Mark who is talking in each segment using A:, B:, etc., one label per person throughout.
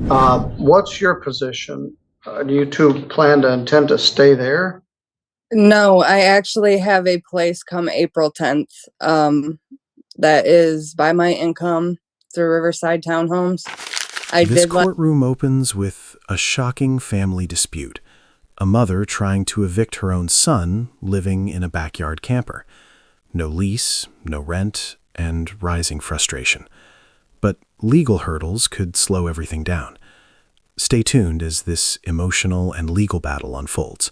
A: What's your position? Do you two intend to stay there?
B: No, I actually have a place come April 10th. That is by my income through Riverside Townhomes.
C: This courtroom opens with a shocking family dispute. A mother trying to evict her own son living in a backyard camper. No lease, no rent, and rising frustration. But legal hurdles could slow everything down. Stay tuned as this emotional and legal battle unfolds.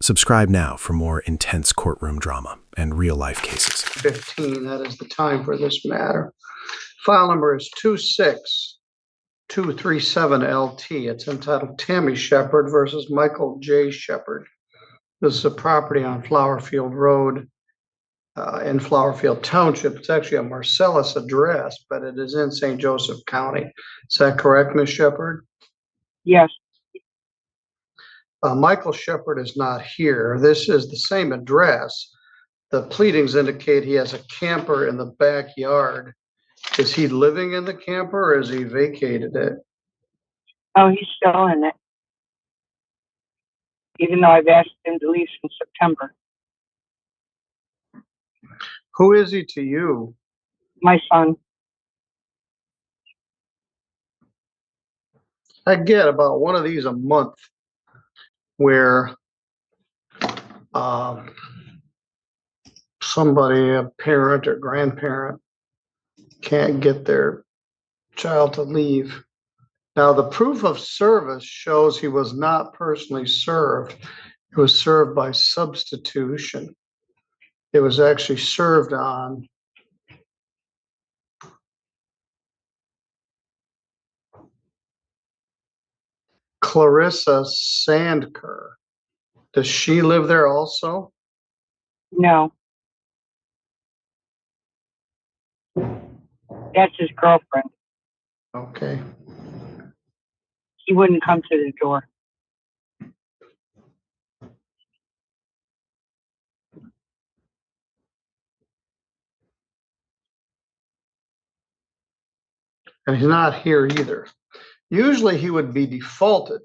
C: Subscribe now for more intense courtroom drama and real-life cases.
A: 15, that is the time for this matter. File number is 26237LT. It's entitled Tammy Shepard versus Michael J. Shepard. This is a property on Flowerfield Road in Flowerfield Township. It's actually a Marcellus address, but it is in St. Joseph County. Is that correct, Ms. Shepard?
D: Yes.
A: Michael Shepard is not here. This is the same address. The pleadings indicate he has a camper in the backyard. Is he living in the camper or has he vacated it?
D: Oh, he's still in it. Even though I've asked him to leave in September.
A: Who is he to you?
D: My son.
A: I get about one of these a month where somebody, a parent or grandparent, can't get their child to leave. Now, the proof of service shows he was not personally served. It was served by substitution. It was actually served on Clarissa Sandker. Does she live there also?
D: No. That's his girlfriend.
A: Okay.
D: He wouldn't come to the door.
A: And he's not here either. Usually he would be defaulted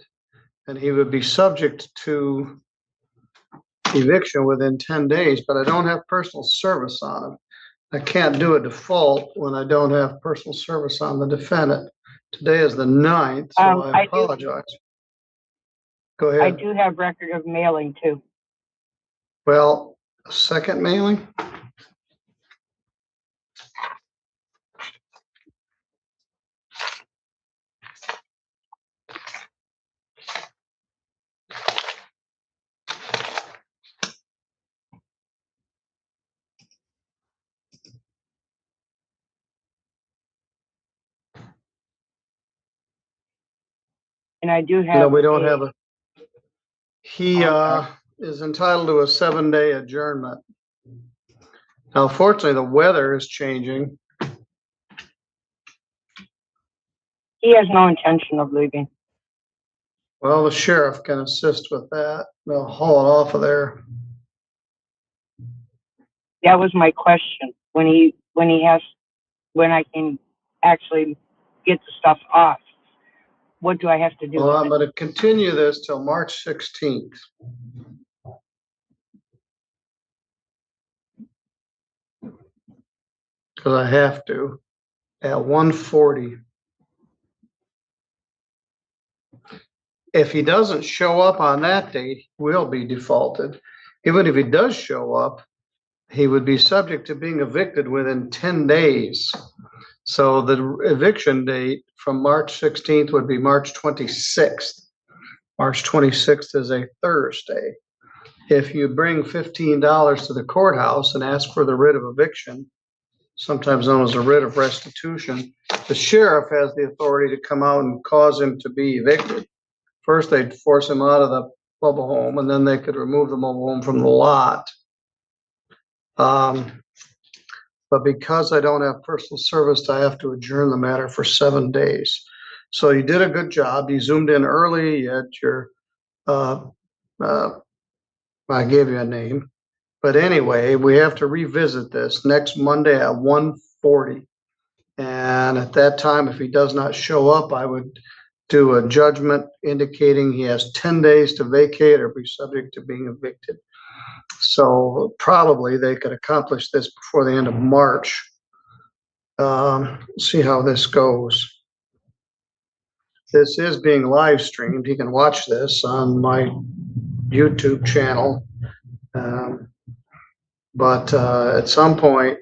A: and he would be subject to eviction within 10 days, but I don't have personal service on him. I can't do a default when I don't have personal service on the defendant. Today is the 9th, so I apologize. Go ahead.
D: I do have record of mailing too.
A: Well, a second mailing?
D: And I do have.
A: No, we don't have a. He is entitled to a 7-day adjournment. Now, fortunately, the weather is changing.
D: He has no intention of leaving.
A: Well, the sheriff can assist with that. They'll haul it off of there.
D: That was my question. When I can actually get the stuff off, what do I have to do?
A: Well, I'm going to continue this till March 16th. Because I have to at 1:40. If he doesn't show up on that date, he will be defaulted. Even if he does show up, he would be subject to being evicted within 10 days. So the eviction date from March 16th would be March 26th. March 26th is a Thursday. If you bring $15 to the courthouse and ask for the writ of eviction, sometimes known as a writ of restitution, the sheriff has the authority to come out and cause him to be evicted. First, they'd force him out of the mobile home, and then they could remove the mobile home from the lot. But because I don't have personal service, I have to adjourn the matter for 7 days. So you did a good job. You zoomed in early. You had your, I gave you a name. But anyway, we have to revisit this next Monday at 1:40. And at that time, if he does not show up, I would do a judgment indicating he has 10 days to vacate or be subject to being evicted. So probably they could accomplish this before the end of March. See how this goes. This is being live streamed. You can watch this on my YouTube channel. But at some point,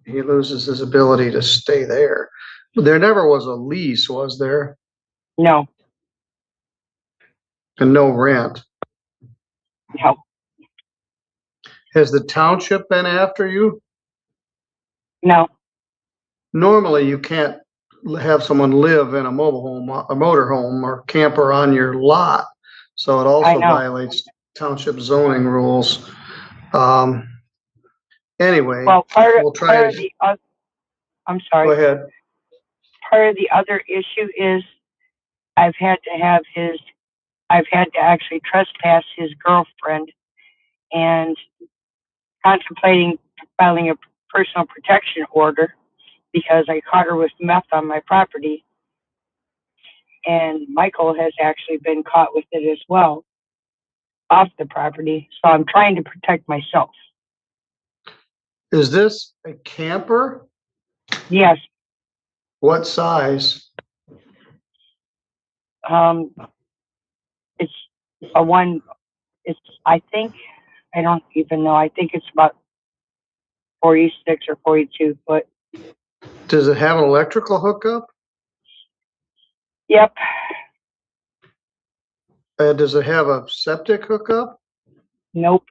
A: he loses his ability to stay there. There never was a lease, was there?
D: No,
A: And no rent.
D: no,
A: Has the township been after you?
D: no.
A: Normally, you can't have someone live in a mobile home, a motor home or camper on your lot. So it
D: I
A: also
D: know.
A: violates township zoning rules. Anyway,
D: Well,
A: we'll try
D: of
A: to,
D: the I'm
A: go
D: sorry.
A: ahead.
D: Part of the other issue is I've had to actually trespass his girlfriend and contemplating filing a personal protection order because I caught her with meth on my property. And Michael has actually been caught with it as well off the property. So I'm trying to protect myself.
A: Is this a camper?
D: Yes.
A: What size?
D: It's a one, I think, I don't even know. I think it's about 46 or 42 foot.
A: Does it have an electrical hookup?
D: Yep.
A: Does it have a septic hookup?
D: Nope.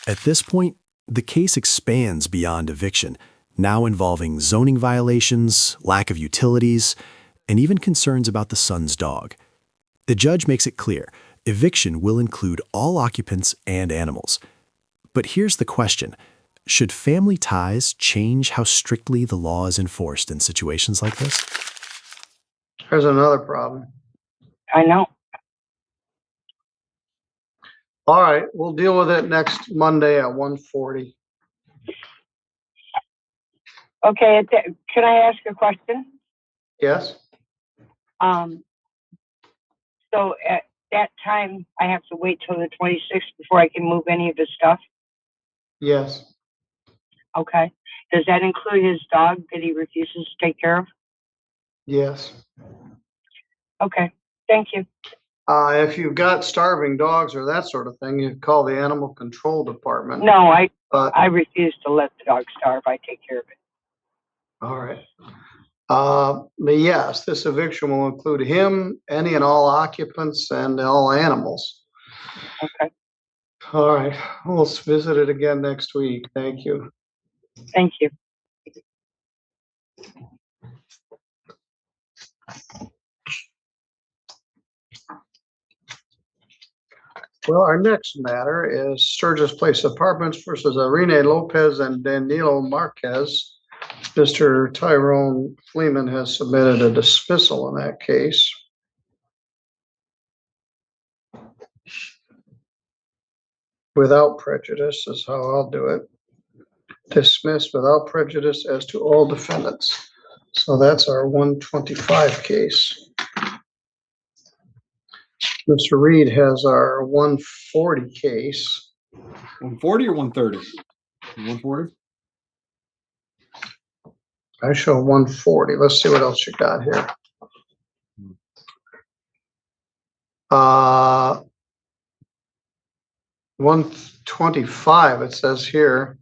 C: At this point, the case expands beyond eviction, now involving zoning violations, lack of utilities, and even concerns about the son's dog. The judge makes it clear, eviction will include all occupants and animals. But here's the question. Should family ties change how strictly the law is enforced in situations like this?
A: There's another problem.
D: I know.
A: All right, we'll deal with it next Monday at 1:40.
D: Okay. Can I ask a question?
A: Yes?
D: So at that time, I have to wait till the 26th before I can move any of his stuff.
A: Yes.
D: Okay. Does that include his dog that he refuses to take care of?
A: Yes.
D: Okay. Thank you.
A: If you've got starving dogs or that sort of thing, you call the animal control department.
D: No,
A: But,
D: I refuse to let the dog starve. I take care of it.
A: all right. But yes, this eviction will include him, any and all occupants, and all animals.
D: Okay.
A: All right, we'll visit it again next week. Thank you.
D: Thank you.
A: Well, our next matter is Sturgis Place Apartments versus Rene Lopez and Danilo Marquez. Mr. Tyrone Fleeman has submitted a dismissal in that case. Without prejudice is how I'll do it. Dismissed without prejudice as to all defendants. So that's our 125 case. Mr. Reed has our 140 case.
E: 140 or 130? 140?
A: I show 140. Let's see what else you got here. 125, it says here.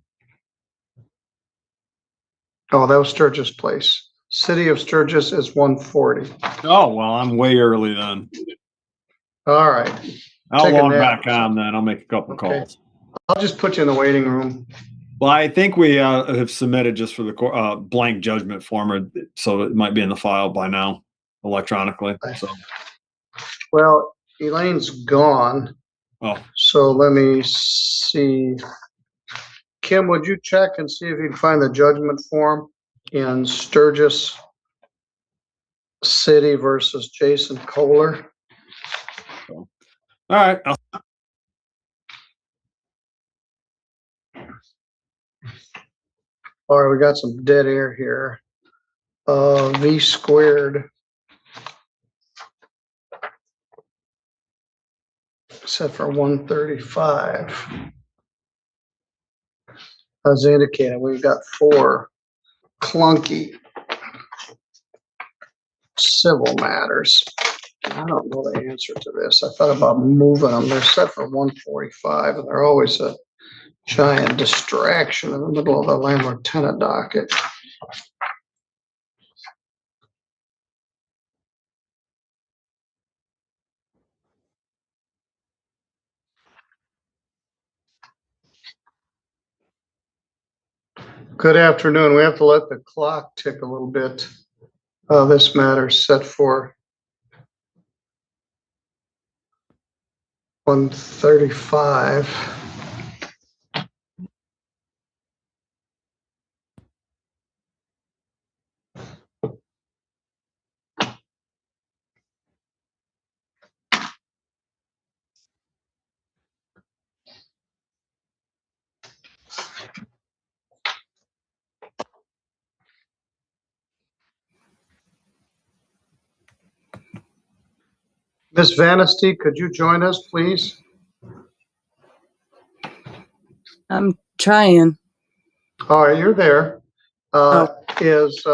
A: Oh, that was Sturgis Place. City of Sturgis is 140.
E: Oh, well, I'm way early then.
A: All right.
E: I'll
A: Take a
E: log
A: nap.
E: back on then. I'll make a couple
A: Okay.
E: calls.
A: I'll just put you in the waiting room.
E: Well, I think we have submitted just for the blank judgment form, so it might be in the file by now electronically. So,
A: Well, Elaine's gone.
E: oh,
A: So let me see. Kim, would you check and see if you can find the judgment form in Sturgis City versus Jason Kohler?
E: all right.
A: All right, we got some dead air here. V squared set for 135. As indicated, we've got 4 clunky civil matters. I don't know the answer to this. I thought about moving them. They're set for 145, and they're always a giant distraction in the middle of the landlord tenant docket. Good afternoon. We have to let the clock tick a little bit. This matter is set for 135. Ms. Vanasty, could you join us, please?
B: I'm trying.
A: All right, you're there.
B: Oh.
A: Is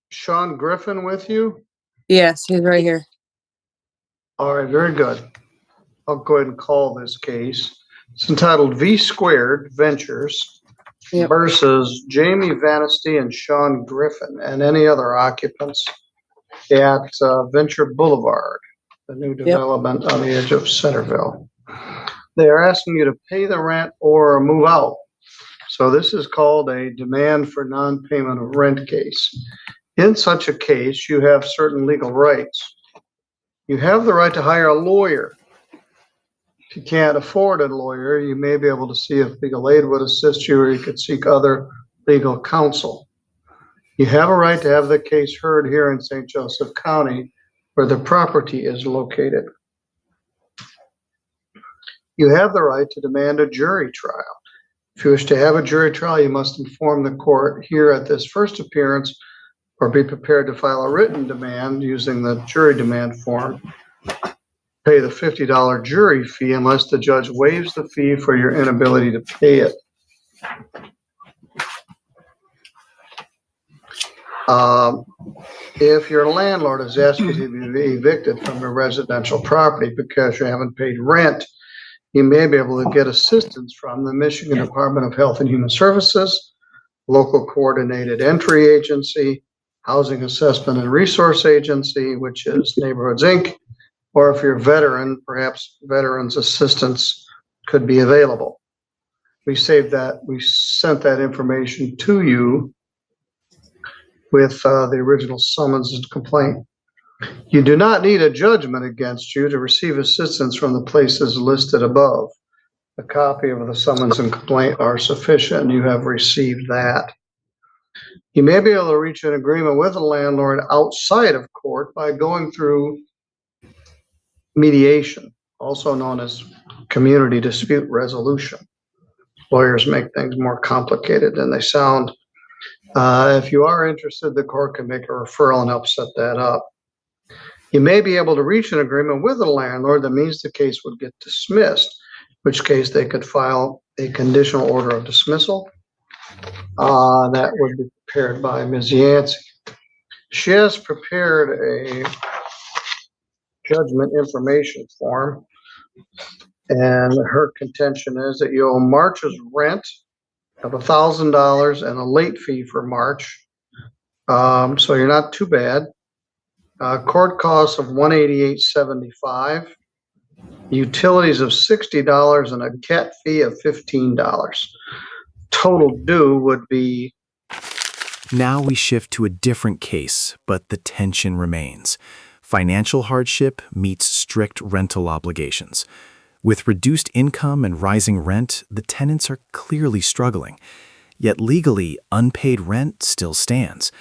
A: Sean Griffin with you?
B: Yes, he's right here.
A: All right, very good. I'll go ahead and call this case. It's entitled V Squared Ventures
B: Yep.
A: versus Jamie Vanasty and Sean Griffin and any other occupants at Venture Boulevard, the new development on the edge of Centerville. They are asking you to pay the rent or move out. So this is called a demand for non-payment of rent case. In such a case, you have certain legal rights. You have the right to hire a lawyer. If you can't afford a lawyer, you may be able to see if legal aid would assist you, or you could seek other legal counsel. You have a right to have the case heard here in St. Joseph County, where the property is located. You have the right to demand a jury trial. If you wish to have a jury trial, you must inform the court here at this first appearance, or be prepared to file a written demand using the jury demand form. Pay the $50 jury fee unless the judge waives the fee for your inability to pay it. If your landlord has asked you to be evicted from your residential property because you haven't paid rent, you may be able to get assistance from the Michigan Department of Health and Human Services, local coordinated entry agency, housing assessment and resource agency, which is Neighborhoods Inc., or if you're a veteran, perhaps veterans assistance could be available. We sent that information to you with the original summons and complaint. You do not need a judgment against you to receive assistance from the places listed above. A copy of the summons and complaint are sufficient, and you have received that. You may be able to reach an agreement with the landlord outside of court by going through mediation, also known as community dispute resolution. Lawyers make things more complicated than they sound. If you are interested, the court can make a referral and help set that up. You may be able to reach an agreement with the landlord that means the case would get dismissed, in which case they could file a conditional order of dismissal. That would be prepared by Ms. Yancey. She has prepared a judgment information form, and her contention is that you owe March's rent of $1,000 and a late fee for March. So you're not too bad. Court costs of $188.75, utilities of $60, and a cat fee of $15. Total due would be.
C: Now we shift to a different case, but the tension remains. Financial hardship meets strict rental obligations. With reduced income and rising rent, the tenants are clearly struggling. Yet legally, unpaid rent still stands.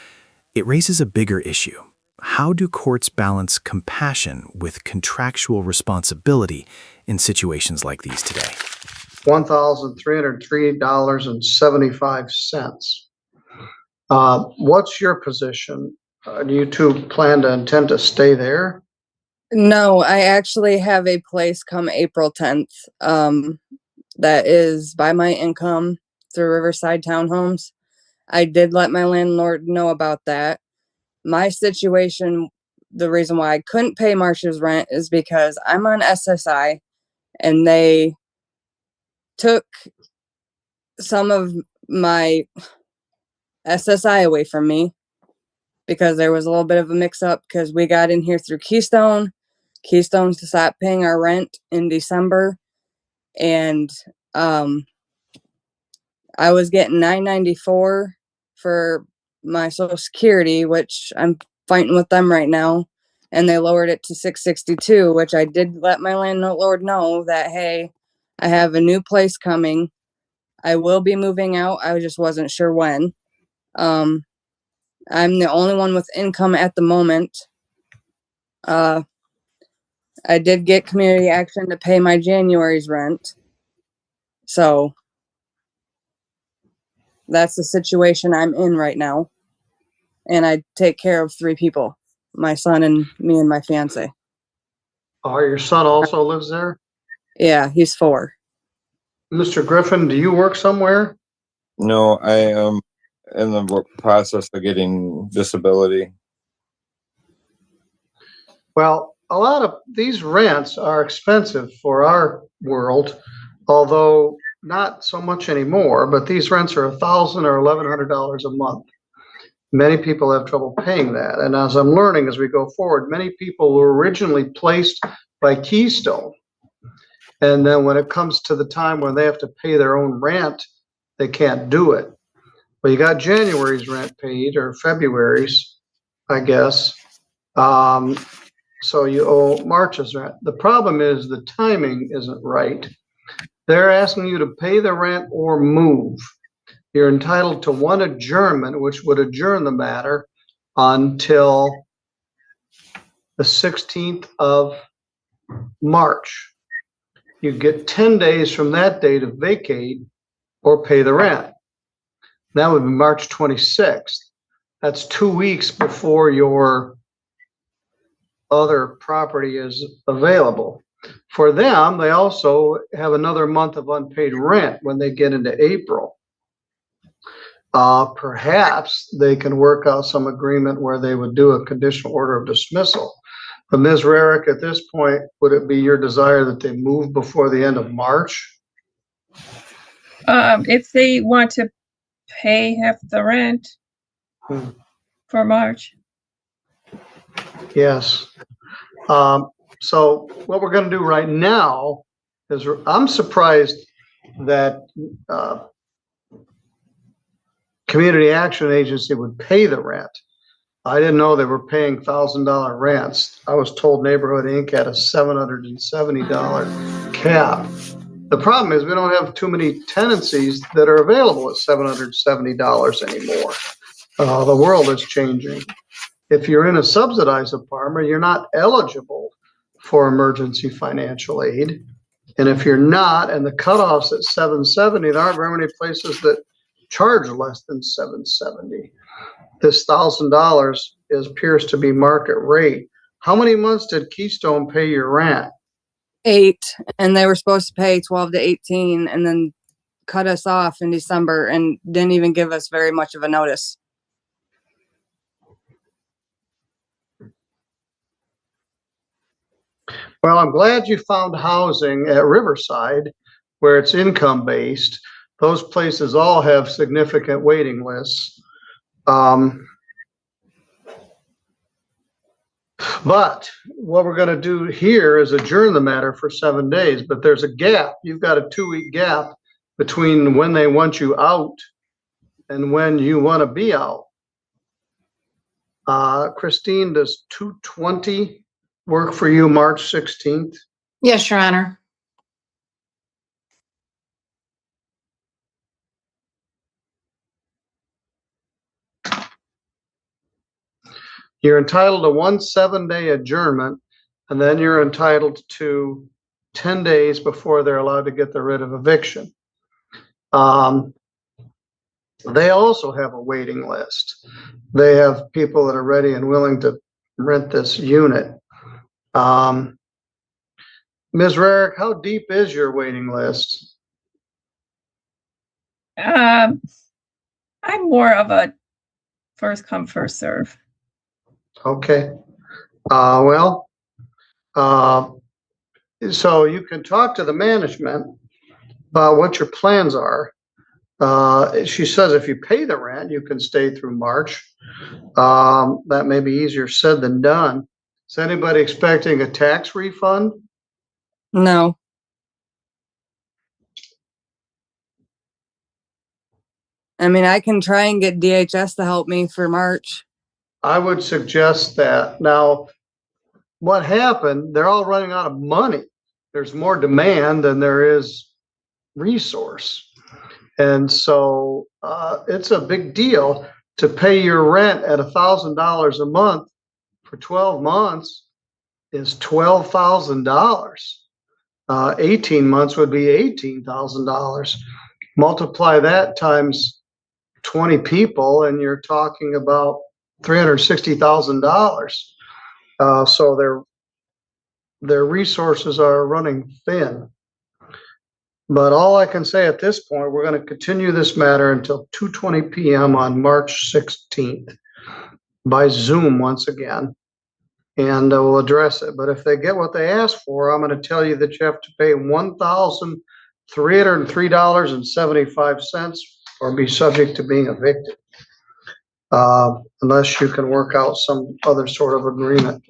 C: It raises a bigger issue. How do courts balance compassion with contractual responsibility in situations like these today?
A: $1,303.75. What's your position? Do you two intend to stay there?
B: No, I actually have a place come April 10th. That is by my income through Riverside Townhomes. I did let my landlord know about that. My situation, the reason why I couldn't pay March's rent is because I'm on SSI and they took some of my SSI away from me because there was a little bit of a mix up because we got in here through Keystone. Keystone stopped paying our rent in December, and I was getting $9.94 for my Social Security, which I'm fighting with them right now, and they lowered it to $6.62, which I did let my landlord know that, hey, I have a new place coming. I will be moving out. I just wasn't sure when. I'm the only one with income at the moment. I did get community action to pay my January's rent. So that's the situation I'm in right now. And I take care of 3 people, my son and me and my fiance.
A: Oh, your son also lives there?
B: Yeah, he's 4.
A: Mr. Griffin, do you work somewhere?
F: No, I am in the process of getting disability.
A: Well, a lot of these rents are expensive for our world, although not so much anymore, but these rents are $1,000 or $1,100 a month. Many people have trouble paying that. And as I'm learning as we go forward, many people were originally placed by Keystone. And then when it comes to the time when they have to pay their own rent, they can't do it. Well, you got January's rent paid or February's, I guess. So you owe March's rent. The problem is the timing isn't right. They're asking you to pay the rent or move. You're entitled to one adjournment, which would adjourn the matter until the 16th of March. You get 10 days from that day to vacate or pay the rent. That would be March 26th. That's 2 weeks before your other property is available. For them, they also have another month of unpaid rent when they get into April. Perhaps they can work out some agreement where they would do a conditional order of dismissal. But Ms. Rarick, at this point, would it be your desire that they move before the end of March?
G: If they want to pay half the rent for March.
A: Yes. So what we're going to do right now is I'm surprised that Community Action Agency would pay the rent. I didn't know they were paying $1,000 rents. I was told Neighborhood Inc. had a $770 cap. The problem is we don't have too many tenancies that are available at $770 anymore. The world is changing. If you're in a subsidized apartment, you're not eligible for emergency financial aid. And if you're not, and the cutoff's at 770, there aren't very many places that charge less than 770. This $1,000 appears to be market rate. How many months did Keystone pay your rent?
B: 8, and they were supposed to pay 12 to 18 and then cut us off in December and didn't even give us very much of a notice.
A: Well, I'm glad you found housing at Riverside where it's income based. Those places all have significant waiting lists. But what we're going to do here is adjourn the matter for 7 days, but there's a gap. You've got a 2-week gap between when they want you out and when you want to be out. Christine, does 2/20 work for you, March 16th?
H: Yes, Your Honor.
A: You're entitled to 1 7-day adjournment, and then you're entitled to 10 days before they're allowed to get the writ of eviction. They also have a waiting list. They have people that are ready and willing to rent this unit. Ms. Rarick, how deep is your waiting list?
G: I'm more of a first come, first serve.
A: Okay. Well, so you can talk to the management about what your plans are. She says if you pay the rent, you can stay through March. That may be easier said than done. Is anybody expecting a tax refund?
B: No. I mean, I can try and get DHS to help me for March.
A: I would suggest that. Now, what happened, they're all running out of money. There's more demand than there is resource. And so it's a big deal to pay your rent at $1,000 a month for 12 months is $12,000. 18 months would be $18,000. Multiply that times 20 people and you're talking about $360,000. So their resources are running thin. But all I can say at this point, we're going to continue this matter until 2:20 p.m. on March 16th by Zoom once again, and we'll address it. But if they get what they ask for, I'm going to tell you that you have to pay $1,303.75 or be subject to being evicted, unless you can work out some other sort of agreement.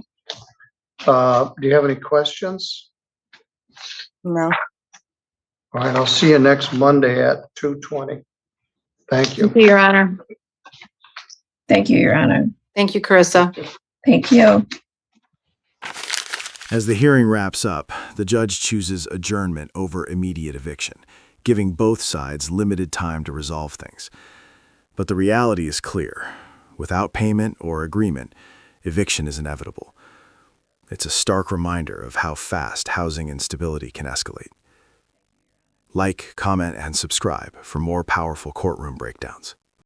A: Do you have any questions?
B: No.
A: All right, I'll see you next Monday at 2:20. Thank you.
H: Thank you, Your Honor.
G: Thank you, Your Honor.
H: Thank you, Carissa.
G: Thank you.
C: As the hearing wraps up, the judge chooses adjournment over immediate eviction, giving both sides limited time to resolve things. But the reality is clear. Without payment or agreement, eviction is inevitable. It's a stark reminder of how fast housing instability can escalate. Like, comment, and subscribe for more powerful courtroom breakdowns.